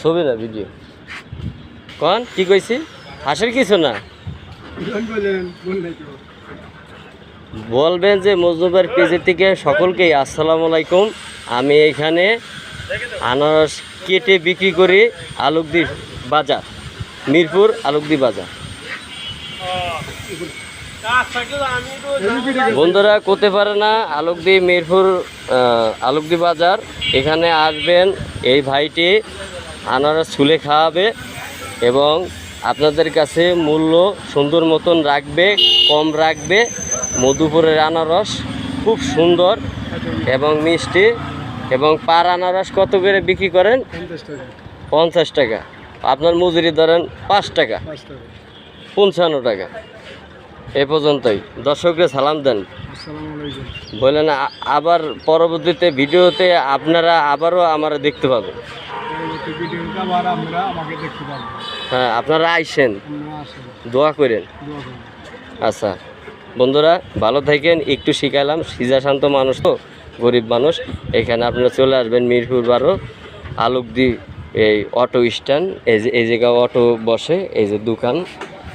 ছবি না ভিডিও কন কি কইছি হাসির কিছু না বলবেন যে মজনুবের পেজে থেকে সকলকেই আসসালামু আলাইকুম। আমি এখানে আনারস কেটে বিক্রি করি আলুকদি বাজার, মিরপুর আলুকদি বাজার। বন্ধুরা করতে পারে না আলুকদি মিরপুর আলুকদি বাজার, এখানে আসবেন। এই ভাইটি আনারস ছুলে খাওয়াবে এবং আপনাদের কাছে মূল্য সুন্দর মতন রাখবে, কম রাখবে। মধুপুরের আনারস খুব সুন্দর এবং মিষ্টি। এবং পার আনারস কত করে বিক্রি করেন? 50 টাকা। আপনার মজুরি ধরেন 5 টাকা, 55 টাকা। এ পর্যন্তই। দর্শককে সালাম দেন, বললেন আবার পরবর্তীতে ভিডিওতে আপনারা আবারও আমরা দেখতে পাবেন। হ্যাঁ, আপনারা আইসেন, দোয়া করেন। আচ্ছা বন্ধুরা, ভালো থাকেন। একটু শিখালাম, সিজা শান্ত মানুষ তো, গরিব মানুষ। এখানে আপনারা চলে আসবেন মিরপুর 12 আলুকদি এই অটো স্ট্যান্ড। এই জায়গায় অটো বসে, এই যে দোকান,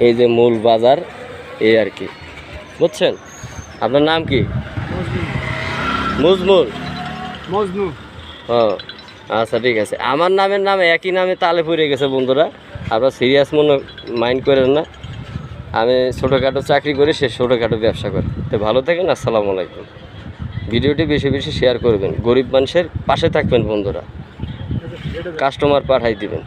এই যে মূল বাজার, এই আর কি, বুঝছেন? আপনার নাম কি? মজনুর। ও আচ্ছা, ঠিক আছে। আমার নামের নামে একই নামে তালে পড়ে গেছে বন্ধুরা, আপনারা সিরিয়াস মনে মাইন্ড করেন না। আমি ছোটোখাটো চাকরি করি, সে ছোটোখাটো ব্যবসা করি। তো ভালো থাকেন, আসসালামু আলাইকুম। ভিডিওটি বেশি বেশি শেয়ার করবেন, গরিব মানুষের পাশে থাকবেন বন্ধুরা, কাস্টমার পাঠাই দিবেন।